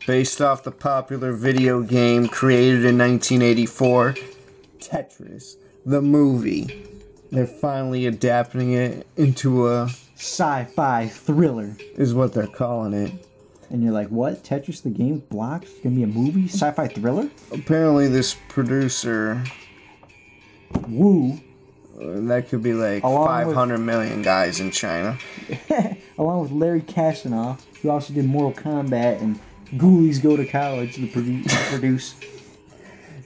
based off the popular video game created in 1984, Tetris, the movie. They're finally adapting it into a sci-fi thriller, is what they're calling it. And you're like, what? Tetris the game blocks? It's gonna be a movie? Sci-fi thriller? Apparently this producer... Woo. That could be like 500 million guys in China. Along with Larry Kassanoff, who also did Mortal Kombat and Ghoulies Go to College to produce.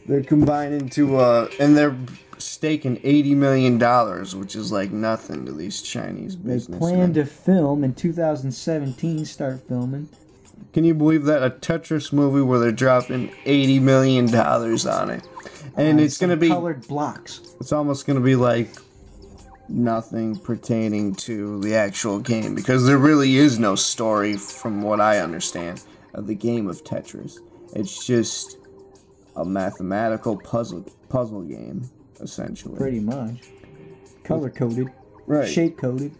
They're combining to, and they're staking $80 million, which is like nothing to these Chinese businessmen. They plan to film in 2017, start filming. Can you believe that? A Tetris movie where they're dropping $80 million on it. And it's going to be... colored blocks. It's almost going to be like nothing pertaining to the actual game. Because there really is no story, from what I understand, of the game of Tetris. It's just a mathematical puzzle game, essentially. Pretty much. Color-coded. Right. Shape-coded.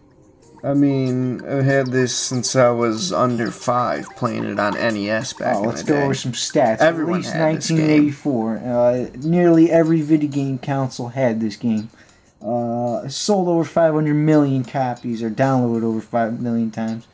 I mean, I've had this since I was under 5, playing it on NES back in the day. Let's go over some stats. Everyone Released had this game. 1984. Nearly every video game console had this game. Sold over 500 million copies, or downloaded over 500 million times.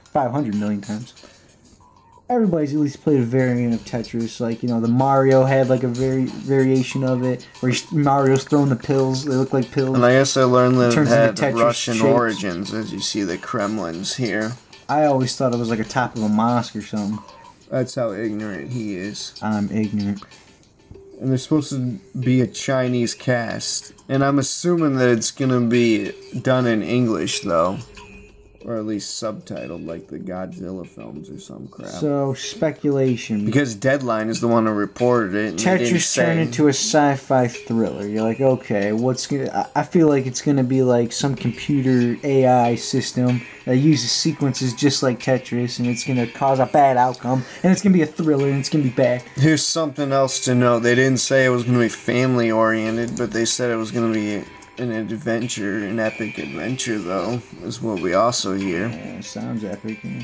Everybody's at least played a variant of Tetris. Like, you know, the Mario had like a variation of it, where Mario's throwing the pills. They look like pills. And I guess I learned that it had Tetris Russian shapes. origins, as you see the Kremlins here. I always thought it was like a top of a mosque or something. That's how ignorant he is. I'm ignorant. And there's supposed to be a Chinese cast. And I'm assuming that it's going to be done in English, though. Or at least subtitled, like the Godzilla films or some crap. So, speculation. Because Deadline is the one who reported it. And Tetris turned into a sci-fi thriller. You're like, okay, what's gonna... I feel like it's gonna be like some computer AI system that uses sequences just like Tetris, and it's gonna cause a bad outcome, and it's gonna be a thriller, and it's gonna be bad. Here's something else to know. They didn't say it was gonna be family-oriented, but they said it was gonna be... an epic adventure, though, is what we also hear. Yeah, sounds epic. Yeah.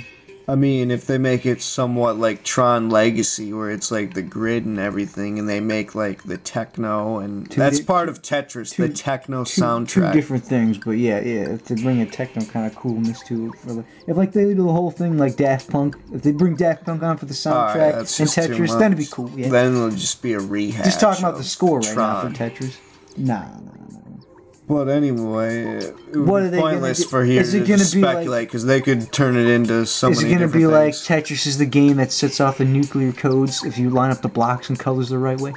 I mean, if they make it somewhat like Tron Legacy, where it's like the grid and everything, and they make like the techno, and that's part of Tetris, the techno soundtrack. Two different things, but yeah, if they bring a techno kind of coolness to it, if like they do the whole thing like Daft Punk, if they bring Daft Punk on for the soundtrack and Tetris, then it'd be cool. Yeah. Then it'll just be a rehash. Just talking about the score right Tron. now for Tetris. Nah. But anyway, it would what be are they pointless gonna for here to speculate, because they could turn it into so many different things. Is it going to be like Tetris is the game that sets off the nuclear codes if you line up the blocks and colors the right way?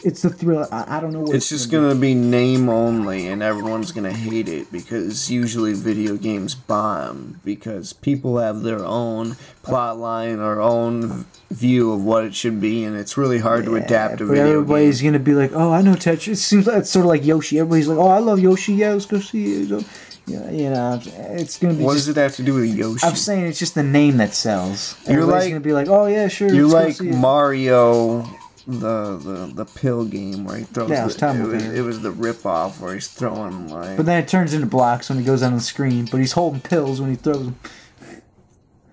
It's the thriller. I don't know what it's just going to be name only, and everyone's going to hate it, because usually video games bomb, because people have their own plot line or own view of what it should be, and it's really hard to adapt a video game. Everybody's going to be like, oh, I know Tetris. It seems like it's sort of like Yoshi. Everybody's like, oh, I love Yoshi. Yeah, let's go see it. Yeah, you know, it's going to be. What does it have to do with Yoshi? I'm saying it's just the name that sells. Everybody's going to be like, oh, yeah, sure. You're like Mario... The pill game where he throws it was the rip-off where he's throwing like... But then it turns into blocks when he goes on the screen, but he's holding pills when he throws them.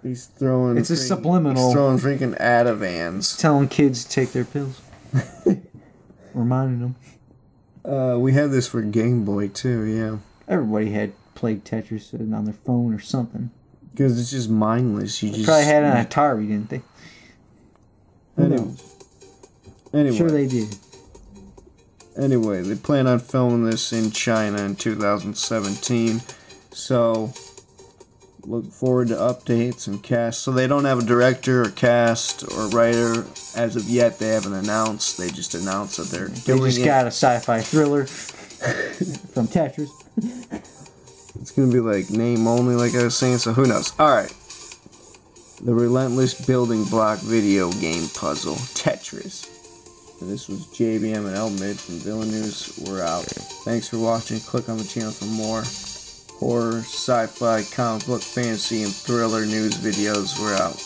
He's throwing... It's a subliminal... He's throwing freaking Adavans. Telling kids to take their pills. Reminding them. We had this for Game Boy too, yeah. Everybody had played Tetris on their phone or something. Because it's just mindless. They probably had an Atari, didn't they? Anyway. Sure they did. Anyway, they plan on filming this in China in 2017. So, look forward to updates and cast. So they don't have a director or cast or writer as of yet. They haven't announced. They just announced that they're doing it. They just got a sci-fi thriller from Tetris. It's going to be like name only, like I was saying, so who knows. Alright. The relentless building block video game puzzle, Tetris. And this was JBM and Elmid from VillainNews. We're out. Thanks for watching. Click on the channel for more horror, sci-fi, comic book, fantasy, and thriller news videos. We're out.